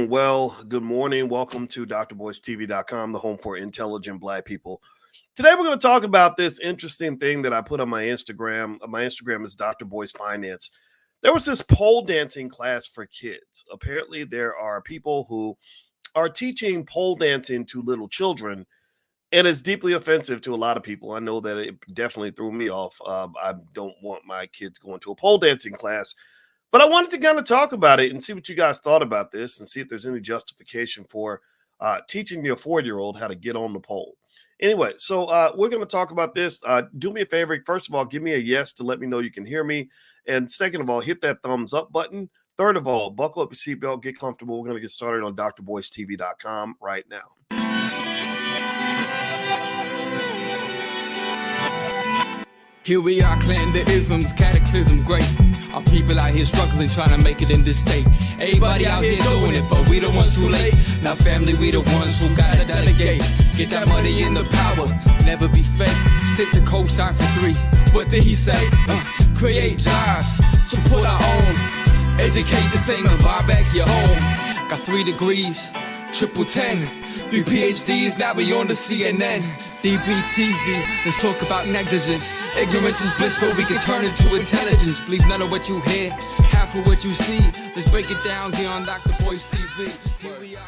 Well, good morning. Welcome to drboycetv.com, the home for intelligent Black people. Today, we're going to talk about this interesting thing that I put on my Instagram. My Instagram is Dr. Boyce Finance. There was this pole dancing class for kids. Apparently, there are people who are teaching pole dancing to little children, and it's deeply offensive to a lot of people. I know that it definitely threw me off. I don't want my kids going to a pole dancing class, but I wanted to kind of talk about it and see what you guys thought about this and see if there's any justification for teaching your 4-year-old how to get on the pole. Anyway, so we're going to talk about this. Do me a favor. First of all, give me a yes to let me know you can hear me. And second of all, hit that thumbs up button. Third of all, buckle up your seatbelt, get comfortable. We're going to get started on drboycetv.com right now. Here we are, clan the isms, cataclysm, great. Our people out here struggling, trying to make it in this state. Everybody out here doing it, but we the ones too late. Now family, we the ones who gotta delegate. Get that money in the power, never be fake. Stick to cosign for 3. What did he say? Create jobs, support our own. Educate the same and buy back your home. Got 3 degrees, triple 10. 3 PhDs, now we on the CNN. DBTV, let's talk about negligence. Ignorance is bliss, but we can turn it to intelligence. Believe none of what you hear, half of what you see. Let's break it down here on Dr. Boyce TV. Here we are.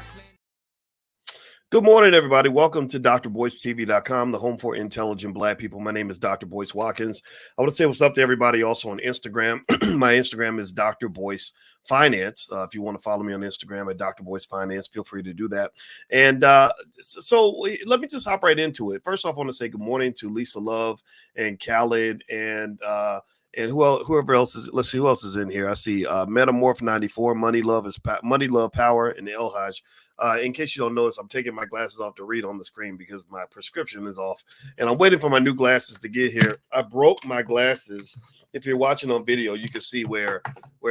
Good morning, everybody. Welcome to drboycetv.com, the home for intelligent Black people. My name is Dr. Boyce Watkins. I want to say what's up to everybody also on Instagram. My Instagram is Dr. Boyce Finance. If you want to follow me on Instagram at Dr. Boyce Finance, feel free to do that. And so let me just hop right into it. First off, I want to say good morning to Lisa Love and Khaled and whoever else is. Let's see who else is in here. I see Metamorph 94, Money Love Power, and El Haj. In case you don't notice, I'm taking my glasses off to read on the screen because my prescription is off, and I'm waiting for my new glasses to get here. I broke my glasses. If you're watching on video, you can see where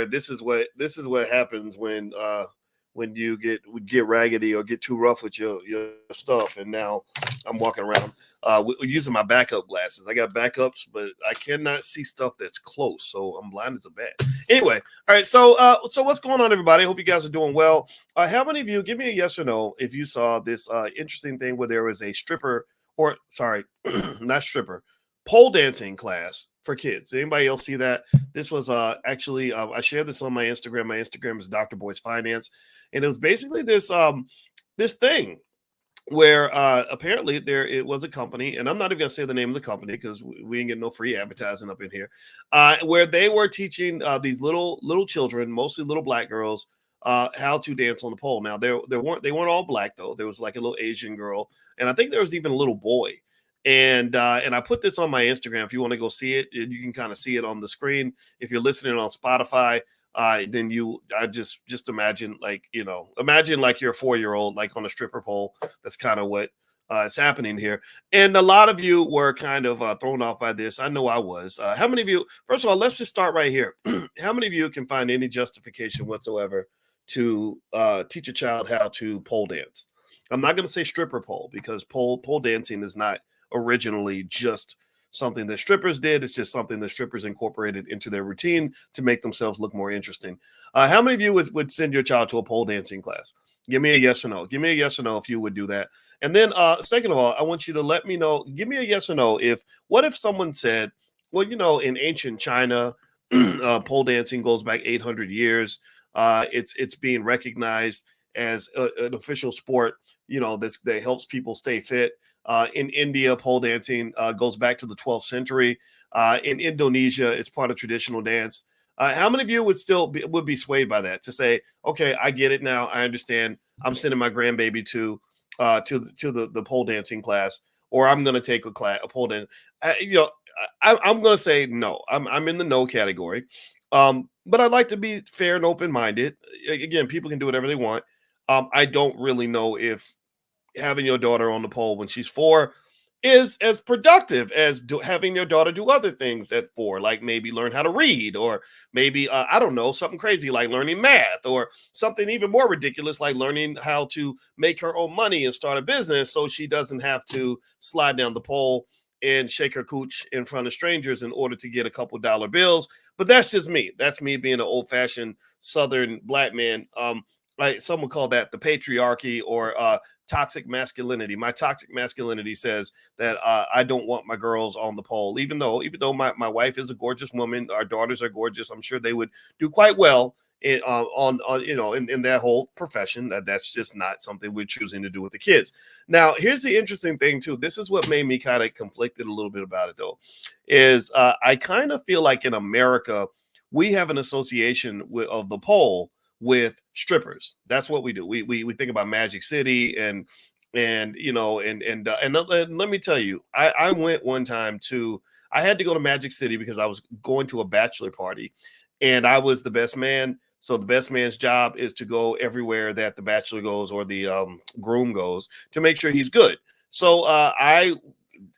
this is what happens when you get raggedy or get too rough with your stuff. And now I'm walking around using my backup glasses. I got backups, but I cannot see stuff that's close, so I'm blind as a bat. Anyway, all right. So what's going on, everybody? I hope you guys are doing well. How many of you, give me a yes or no if you saw this interesting thing where there was a not stripper, pole dancing class for kids. Anybody else see that? This was actually I shared this on my Instagram. My Instagram is Dr. Boyce Finance, and it was basically this thing where apparently it was a company, and I'm not even gonna say the name of the company because we ain't getting no free advertising up in here, where they were teaching these little children, mostly little Black girls, how to dance on the pole. Now they weren't all Black though. There was like a little Asian girl, and I think there was even a little boy. And I put this on my Instagram. If you want to go see it, you can kind of see it on the screen. If you're listening on Spotify, then I just imagine like you're a 4-year-old like on a stripper pole. That's kind of what is happening here. And a lot of you were kind of thrown off by this. I know I was. How many of you? First of all, let's just start right here. How many of you can find any justification whatsoever to teach a child how to pole dance? I'm not going to say stripper pole because pole dancing is not originally just something that strippers did. It's just something that strippers incorporated into their routine to make themselves look more interesting. How many of you would send your child to a pole dancing class? Give me a yes or no. Give me a yes or no if you would do that. And then second of all, I want you to let me know, give me a yes or no what if someone said, well, in ancient China, pole dancing goes back 800 years. It's being recognized as an official sport, that helps people stay fit. In India, pole dancing goes back to the 12th century. In Indonesia, it's part of traditional dance. How many of you would be swayed by that to say, okay, I get it now. I understand. I'm sending my grandbaby to the pole dancing class, or I'm going to take a pole dance. I'm going to say no. I'm in the no category. But I'd like to be fair and open-minded. Again, people can do whatever they want. I don't really know if having your daughter on the pole when she's 4 is as productive as having your daughter do other things at 4, like maybe learn how to read, or maybe, I don't know, something crazy like learning math, or something even more ridiculous like learning how to make her own money and start a business so she doesn't have to slide down the pole and shake her cooch in front of strangers in order to get a couple dollar bills. But that's just me. That's me being an old-fashioned Southern Black man. right? Some would call that the patriarchy or toxic masculinity. My toxic masculinity says that I don't want my girls on the pole, even though my wife is a gorgeous woman, our daughters are gorgeous. I'm sure they would do quite well on in that whole profession. That's just not something we're choosing to do with the kids. Now, here's the interesting thing too. This is what made me kind of conflicted a little bit about it though, is I kind of feel like in America we have an association of the pole with strippers. That's what we do. We think about Magic City and let me tell you, I went one time to I had to go to Magic City because I was going to a bachelor party, and I was the best man. So the best man's job is to go everywhere that the bachelor goes or the groom goes to make sure he's good. So I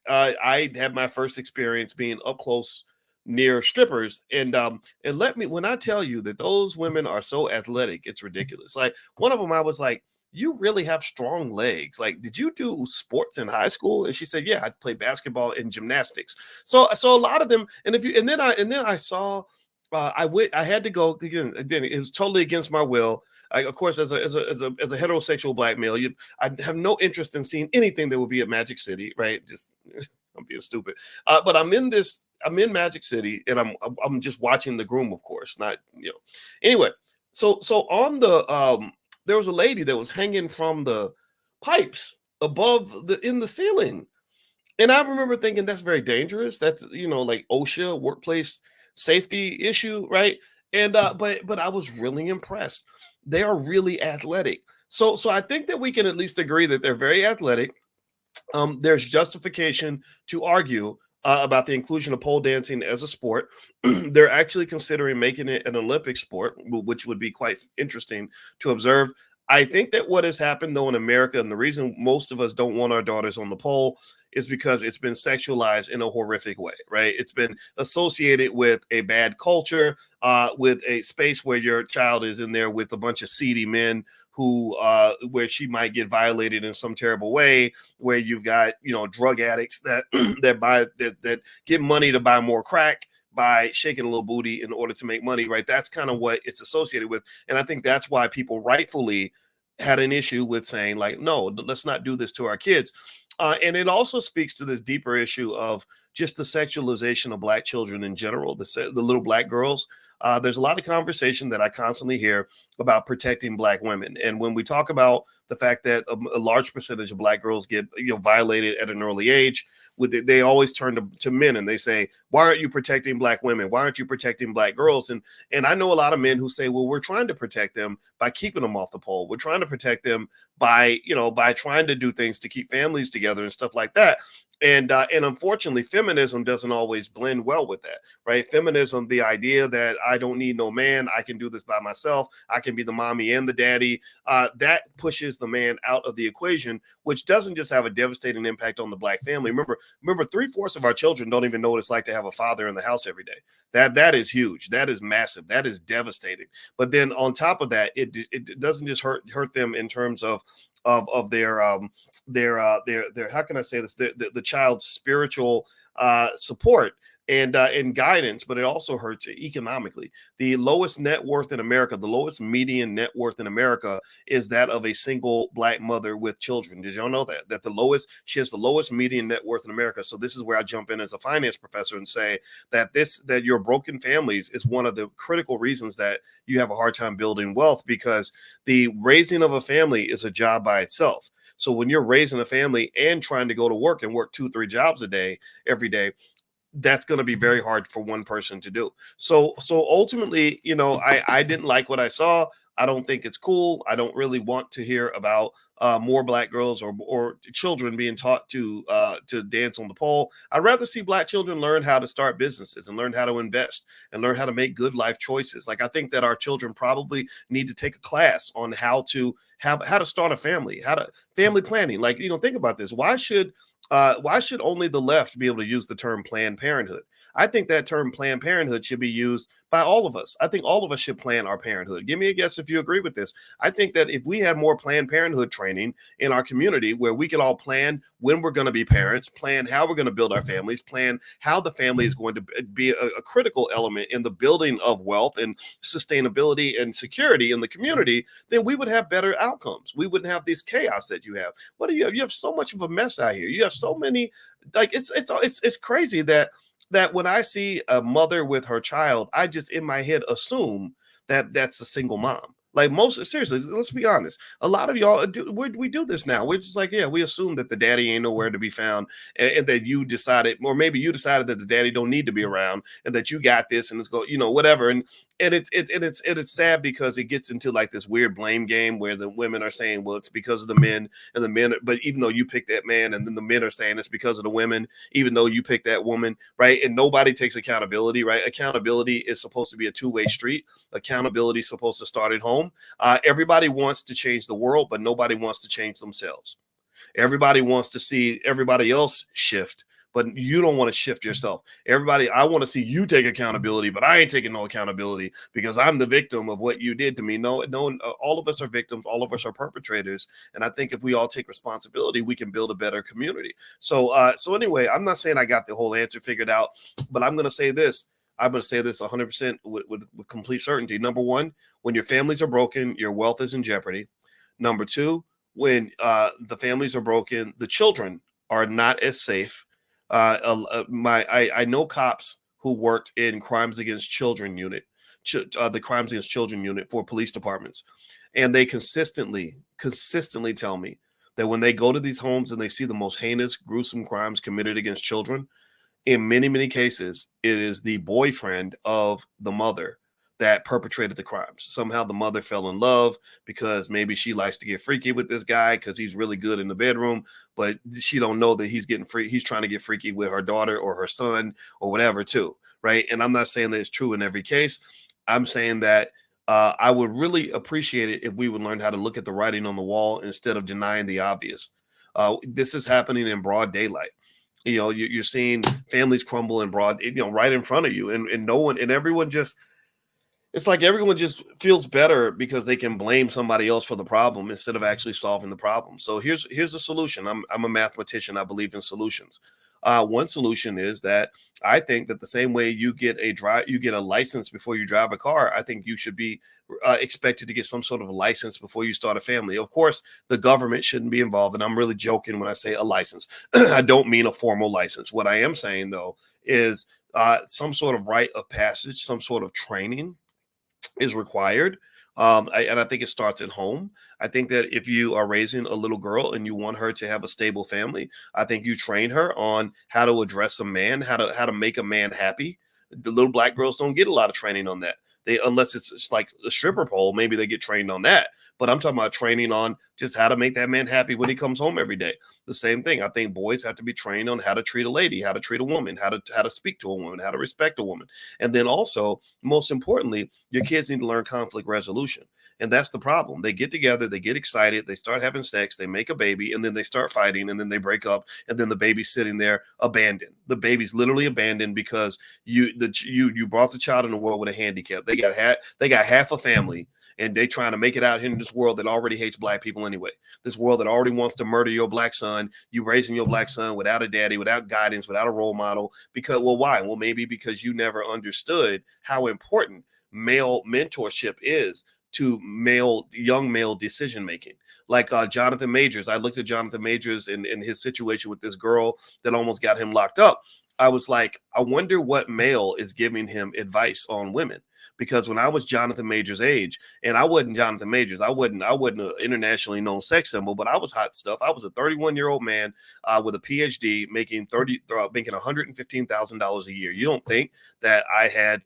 had my first experience being up close near strippers, and let me when I tell you that those women are so athletic, it's ridiculous. Like one of them, I was like, "You really have strong legs. Like, did you do sports in high school?" And she said, "Yeah, I played basketball and gymnastics." So a lot of them, and if you and then I saw, I had to go again. Again, it was totally against my will. Of course, as a heterosexual black male, I have no interest in seeing anything that would be at Magic City, right? Just I'm being stupid. But I'm in Magic City, and I'm just watching the groom, of course, not Anyway, so on the there was a lady that was hanging from the pipes above in the ceiling, and I remember thinking that's very dangerous. That's like OSHA workplace safety issue, right? And but I was really impressed. They are really athletic. So I think that we can at least agree that they're very athletic. There's justification to argue about the inclusion of pole dancing as a sport. They're actually considering making it an Olympic sport, which would be quite interesting to observe. I think that what has happened though in America, and the reason most of us don't want our daughters on the pole is because it's been sexualized in a horrific way, right? It's been associated with a bad culture, with a space where your child is in there with a bunch of seedy men who where she might get violated in some terrible way, where you've got drug addicts that that get money to buy more crack by shaking a little booty in order to make money, right? That's kind of what it's associated with. And I think that's why people rightfully had an issue with saying, like, no, let's not do this to our kids. And it also speaks to this deeper issue of just the sexualization of Black children in general, the little Black girls. There's a lot of conversation that I constantly hear about protecting Black women. And when we talk about the fact that a large percentage of Black girls get violated at an early age, they always turn to men and they say, why aren't you protecting Black women? Why aren't you protecting Black girls? And I know a lot of men who say, well, we're trying to protect them by keeping them off the pole. We're trying to protect them by trying to do things to keep families together and stuff like that. And unfortunately, feminism doesn't always blend well with that, right? Feminism, the idea that I don't need no man, I can do this by myself, I can be the mommy and the daddy, that pushes the man out of the equation, which doesn't just have a devastating impact on the Black family. Remember, 3/4 of our children don't even know what it's like to have a father in the house every day. That is huge. That is massive. That is devastating. But then on top of that, it doesn't just hurt them in terms of their how can I say this, the child's spiritual support and guidance, but it also hurts economically. The lowest net worth in America, the lowest median net worth in America is that of a single Black mother with children. Did y'all know that she has the lowest median net worth in America? So this is where I jump in as a finance professor and say that your broken families is one of the critical reasons that you have a hard time building wealth, because the raising of a family is a job by itself. So when you're raising a family and trying to go to work and work 2-3 jobs a day, every day, that's going to be very hard for one person to do. So ultimately, I didn't like what I saw. I don't think it's cool. I don't really want to hear about more Black girls or children being taught to dance on the pole. I'd rather see Black children learn how to start businesses and learn how to invest and learn how to make good life choices. Like, I think that our children probably need to take a class on how to start a family, how to family planning. Like, think about this. Why should only the left be able to use the term Planned Parenthood? I think that term Planned Parenthood should be used by all of us. I think all of us should plan our parenthood. Give me a guess if you agree with this. I think that if we had more Planned Parenthood training in our community where we could all plan when we're going to be parents, plan how we're going to build our families, plan how the family is going to be a critical element in the building of wealth and sustainability and security in the community, then we would have better outcomes. We wouldn't have this chaos that you have. What do you have? You have so much of a mess out here. You have so many, like it's crazy that when I see a mother with her child, I just in my head assume that that's a single mom. Like most, seriously, let's be honest. A lot of y'all we do this now. We're just like, yeah, we assume that the daddy ain't nowhere to be found, and that you decided, or maybe you decided that the daddy don't need to be around, and that you got this, and it's go, whatever. And it's sad because it gets into like this weird blame game where the women are saying, well, it's because of the men, and the men, but even though you picked that man, and then the men are saying it's because of the women, even though you picked that woman, right? And nobody takes accountability, right? Accountability is supposed to be a two-way street. Accountability is supposed to start at home. Everybody wants to change the world, but nobody wants to change themselves. Everybody wants to see everybody else shift, but you don't want to shift yourself. Everybody, I want to see you take accountability, but I ain't taking no accountability because I'm the victim of what you did to me. No, all of us are victims. All of us are perpetrators. And I think if we all take responsibility, we can build a better community. So anyway, I'm not saying I got the whole answer figured out, but I'm going to say this. I'm going to say this 100% with complete certainty. Number one, when your families are broken, your wealth is in jeopardy. Number two, when the families are broken, the children are not as safe. I know cops who worked in crimes against children unit, the crimes against children unit for police departments, and they consistently tell me that when they go to these homes and they see the most heinous, gruesome crimes committed against children, in many, many cases, it is the boyfriend of the mother that perpetrated the crimes. Somehow the mother fell in love because maybe she likes to get freaky with this guy because he's really good in the bedroom, but she don't know that he's getting free. He's trying to get freaky with her daughter or her son or whatever too, right? And I'm not saying that it's true in every case. I'm saying that I would really appreciate it if we would learn how to look at the writing on the wall instead of denying the obvious. This is happening in broad daylight. You're seeing families crumble in broad, right in front of you, and no one, and everyone just, it's like everyone just feels better because they can blame somebody else for the problem instead of actually solving the problem. So here's a solution. I'm a mathematician. I believe in solutions. One solution is that I think that the same way you get a license before you drive a car, I think you should be expected to get some sort of a license before you start a family. Of course, the government shouldn't be involved, and I'm really joking when I say a license. I don't mean a formal license. What I am saying, though, is some sort of rite of passage, some sort of training is required. And I think it starts at home. I think that if you are raising a little girl and you want her to have a stable family, I think you train her on how to address a man, how to make a man happy. The little black girls don't get a lot of training on that. Unless it's like a stripper pole, maybe they get trained on that. But I'm talking about training on just how to make that man happy when he comes home every day. The same thing. I think boys have to be trained on how to treat a lady, how to treat a woman, how to speak to a woman, how to respect a woman. And then also, most importantly, your kids need to learn conflict resolution. And that's the problem. They get together, they get excited, they start having sex, they make a baby, and then they start fighting, and then they break up, and then the baby's sitting there abandoned. The baby's literally abandoned because you brought the child in the world with a handicap. They got half a family, and they trying to make it out here in this world that already hates black people anyway. This world that already wants to murder your black son. You raising your black son without a daddy, without guidance, without a role model. Because, well, why? Well, maybe because you never understood how important male mentorship is to young male decision making. Like Jonathan Majors. I looked at Jonathan Majors and his situation with this girl that almost got him locked up. I was like, I wonder what male is giving him advice on women. Because when I was Jonathan Majors' age, and I wasn't Jonathan Majors, I wasn't an internationally known sex symbol, but I was hot stuff. I was a 31-year-old man with a PhD making $115,000 a year. You don't think that I had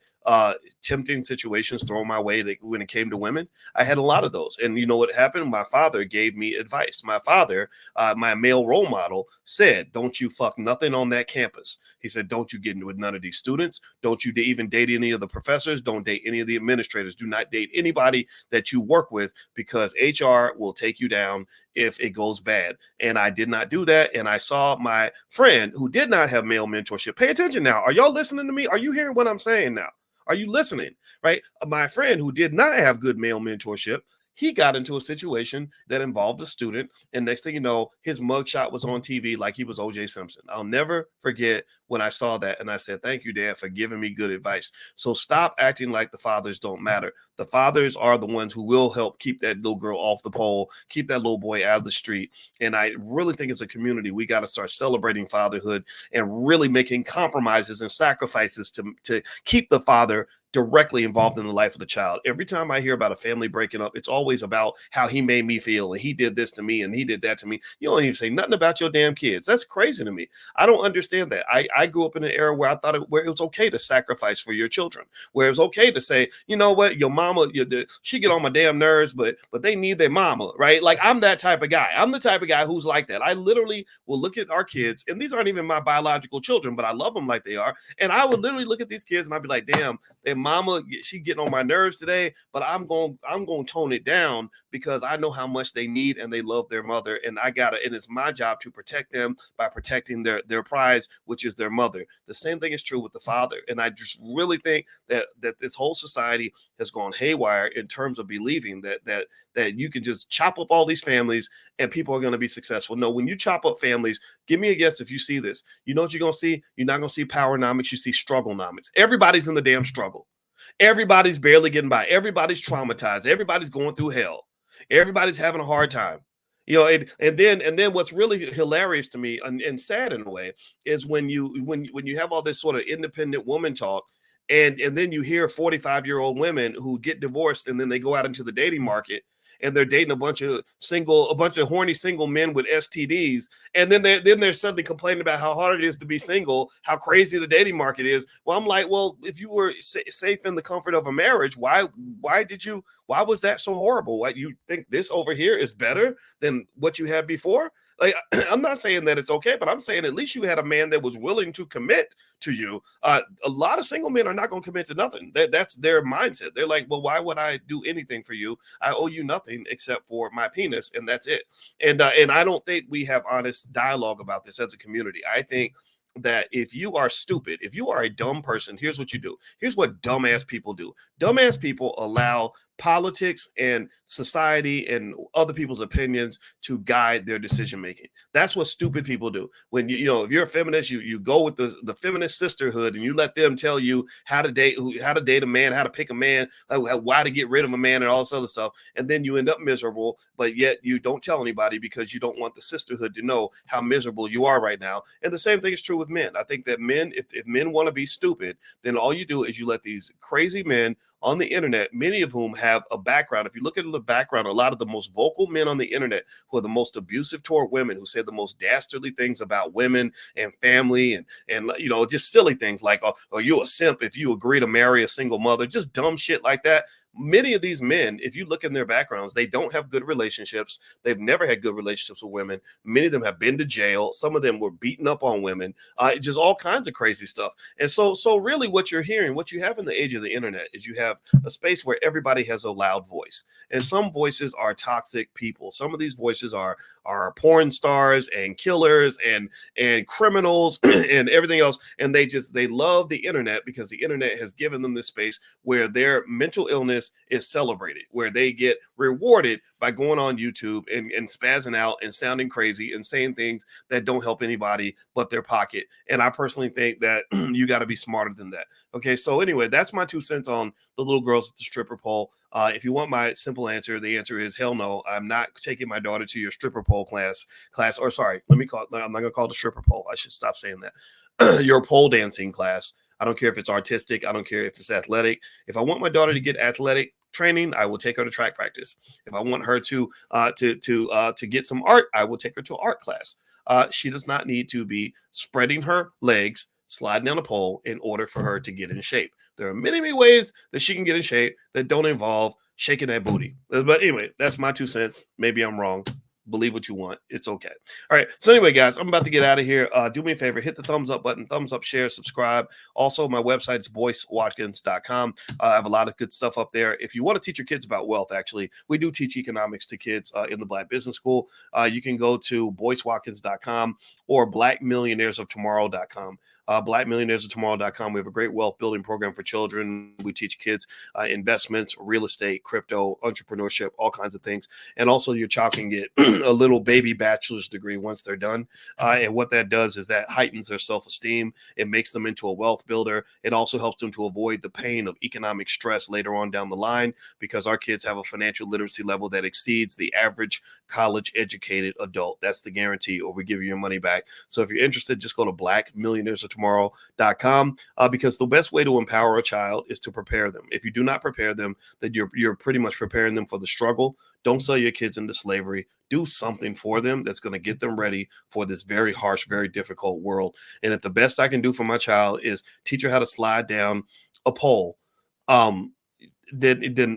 tempting situations thrown my way when it came to women. I had a lot of those. And you know what happened? My father gave me advice. My father, my male role model, said, don't you fuck nothing on that campus. He said, don't you get into with none of these students. Don't you even date any of the professors. Don't date any of the administrators. Do not date anybody that you work with, because HR will take you down if it goes bad. And I did not do that. And I saw my friend who did not have male mentorship. Pay attention now. Are y'all listening to me? Are you hearing what I'm saying now? Are you listening? Right? My friend who did not have good male mentorship, he got into a situation that involved a student, and next thing you know, his mugshot was on TV like he was O.J. Simpson. I'll never forget when I saw that, and I said, thank you, Dad, for giving me good advice. So stop acting like the fathers don't matter. The fathers are the ones who will help keep that little girl off the pole, keep that little boy out of the street. And I really think as a community, we got to start celebrating fatherhood and really making compromises and sacrifices to keep the father directly involved in the life of the child. Every time I hear about a family breaking up, it's always about how he made me feel and he did this to me and he did that to me. You don't even say nothing about your damn kids. That's crazy to me. I don't understand that. I grew up in an era where I thought where it was okay to sacrifice for your children, where it was okay to say, you know what, your mama, she get on my damn nerves, but they need their mama, right? Like, I'm that type of guy. I'm the type of guy who's like that. I literally will look at our kids, and these aren't even my biological children, but I love them like they are. And I would literally look at these kids and I'd be like, damn, their mama, she getting on my nerves today, but I'm going to tone it down because I know how much they need and they love their mother. And and it's my job to protect them by protecting their prize, which is their mother. The same thing is true with the father. And I just really think that this whole society has gone haywire in terms of believing that you can just chop up all these families and people are going to be successful. No, when you chop up families, give me a guess if you see this. You know what you're going to see? You're not going to see powernomics. You see strugglenomics. Everybody's in the damn struggle. Everybody's barely getting by. Everybody's traumatized. Everybody's going through hell. Everybody's having a hard time. You know, and then what's really hilarious to me and sad in a way is when you have all this sort of independent woman talk, and then you hear 45-year-old women who get divorced and then they go out into the dating market and they're dating a bunch of horny single men with STDs, and then they're suddenly complaining about how hard it is to be single, how crazy the dating market is. Well, I'm like, well, if you were safe in the comfort of a marriage, why was that so horrible? Why you think this over here is better than what you had before? Like, I'm not saying that it's okay, but I'm saying at least you had a man that was willing to commit to you. A lot of single men are not going to commit to nothing. That's their mindset. They're like, well, why would I do anything for you? I owe you nothing except for my penis, and that's it. And I don't think we have honest dialogue about this as a community. I think that if you are stupid, if you are a dumb person, here's what you do. Here's what dumbass people do. Dumbass people allow politics and society and other people's opinions to guide their decision making. That's what stupid people do. When if you're a feminist, you go with the feminist sisterhood and you let them tell you how to date a man, how to pick a man, why to get rid of a man, and all this other stuff, and then you end up miserable. But yet you don't tell anybody because you don't want the sisterhood to know how miserable you are right now. And the same thing is true with men. I think that men, if men want to be stupid, then all you do is you let these crazy men on the internet, many of whom have a background. If you look at the background, a lot of the most vocal men on the internet who are the most abusive toward women, who say the most dastardly things about women and family and just silly things like, oh, you're a simp if you agree to marry a single mother, just dumb shit like that. Many of these men, if you look in their backgrounds, they don't have good relationships. They've never had good relationships with women. Many of them have been to jail. Some of them were beaten up on women. Just all kinds of crazy stuff. And so really what you're hearing, what you have in the age of the internet is you have a space where everybody has a loud voice. And some voices are toxic people. Some of these voices are porn stars and killers and criminals and everything else. And they love the internet because the internet has given them this space where their mental illness is celebrated, where they get rewarded by going on YouTube and spazzing out and sounding crazy and saying things that don't help anybody but their pocket. And I personally think that you got to be smarter than that. Okay, so anyway, that's my 2 cents on the little girls at the stripper pole. If you want my simple answer, the answer is hell no. I'm not taking my daughter to your stripper pole class, or sorry, I'm not going to call it a stripper pole. I should stop saying that. Your pole dancing class. I don't care if it's artistic. I don't care if it's athletic. If I want my daughter to get athletic training, I will take her to track practice. If I want her to get some art, I will take her to an art class. She does not need to be spreading her legs, sliding down a pole in order for her to get in shape. There are many, many ways that she can get in shape that don't involve shaking that booty. But anyway, that's my 2 cents. Maybe I'm wrong. Believe what you want. It's okay. All right. So anyway, guys, I'm about to get out of here. Do me a favor, hit the thumbs up button, thumbs up, share, subscribe. Also, my website is boycewatkins.com. I have a lot of good stuff up there. If you want to teach your kids about wealth, actually, we do teach economics to kids in the Black Business School. You can go to boycewatkins.com or blackmillionairesoftomorrow.com. blackmillionairesoftomorrow.com. We have a great wealth building program for children. We teach kids investments, real estate, crypto, entrepreneurship, all kinds of things. And also your child can get a little baby bachelor's degree once they're done. And what that does is that heightens their self-esteem. It makes them into a wealth builder. It also helps them to avoid the pain of economic stress later on down the line, because our kids have a financial literacy level that exceeds the average college educated adult. That's the guarantee, or we give you your money back. So if you're interested, just go to blackmillionairesoftomorrow.com, because the best way to empower a child is to prepare them. If you do not prepare them, then you're pretty much preparing them for the struggle. Don't sell your kids into slavery. Do something for them that's going to get them ready for this very harsh, very difficult world. And if the best I can do for my child is teach her how to slide down a pole, then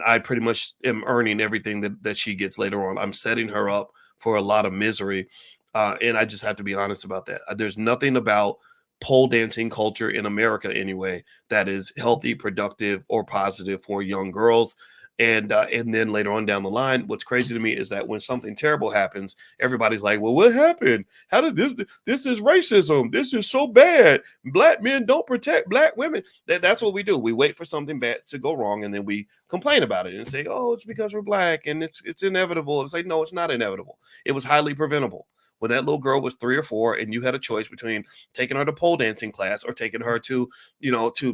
I pretty much am earning everything that she gets later on. I'm setting her up for a lot of misery. And I just have to be honest about that. There's nothing about pole dancing culture in America anyway that is healthy, productive, or positive for young girls. And then later on down the line, what's crazy to me is that when something terrible happens, everybody's like, well, what happened? How did this is racism. This is so bad. Black men don't protect black women. That's what we do. We wait for something bad to go wrong, and then we complain about it and say, oh, it's because we're black and it's inevitable. It's like, no, it's not inevitable. It was highly preventable. When that little girl was 3 or 4 and you had a choice between taking her to pole dancing class or taking her to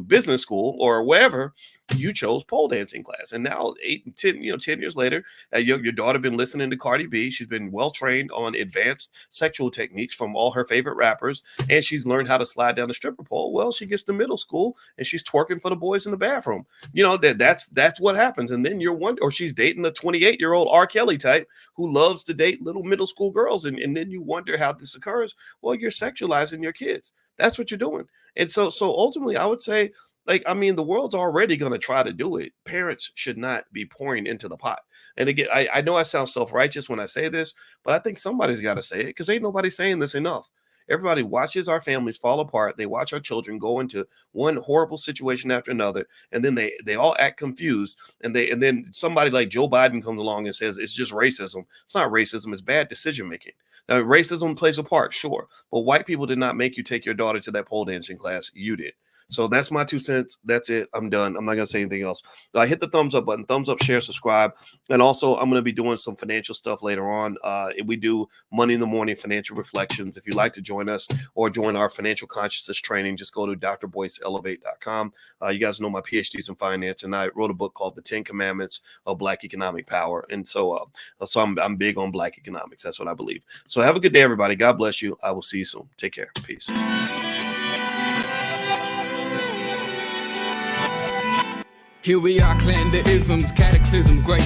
business school or wherever, you chose pole dancing class. And now 10 years later, your daughter been listening to Cardi B. She's been well trained on advanced sexual techniques from all her favorite rappers, and she's learned how to slide down the stripper pole. Well, she gets to middle school and she's twerking for the boys in the bathroom. That's what happens. And then you're wondering, or she's dating a 28-year-old R. Kelly type who loves to date little middle school girls, and then you wonder how this occurs. Well, you're sexualizing your kids. That's what you're doing. And so ultimately, I would say, the world's already going to try to do it. Parents should not be pouring into the pot. And again, I know I sound self-righteous when I say this, but I think somebody's got to say it, because ain't nobody saying this enough. Everybody watches our families fall apart. They watch our children go into one horrible situation after another, and then they all act confused. And then somebody like Joe Biden comes along and says it's just racism. It's not racism. It's bad decision making. Now, racism plays a part, sure, but white people did not make you take your daughter to that pole dancing class. You did. So that's my 2 cents. That's it. I'm done. I'm not going to say anything else. Hit the thumbs up button, thumbs up, share, subscribe. And also, I'm going to be doing some financial stuff later on. We do Money in the Morning financial reflections. If you'd like to join us or join our financial consciousness training, just go to drboyceelevate.com. You guys know my PhD's in finance, and I wrote a book called The 10 Commandments of Black Economic Power. And so I'm big on Black economics. That's what I believe. So have a good day, everybody. God bless you. I will see you soon. Take care. Peace. Here we are, clan the isms, cataclysm great.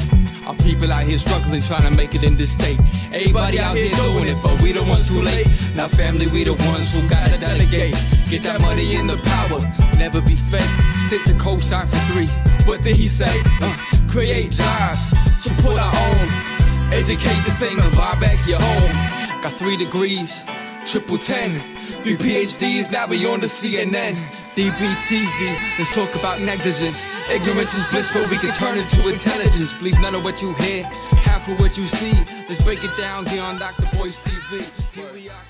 Our people out here struggling, trying to make it in this state. Everybody out here doing it, but we the ones who late. Now family, we the ones who gotta delegate. Get that money in the power, never be fake. Stick to co-sign for 3. What did he say? Create jobs, support our own. Educate the same and buy back your home. Got 3 degrees, triple 10. 3 PhDs, now we on the CNN. DBTV, let's talk about negligence. Ignorance is bliss, but we can turn it to intelligence. Believe none of what you hear, half of what you see. Let's break it down here on Dr. Boyce TV. Here we are.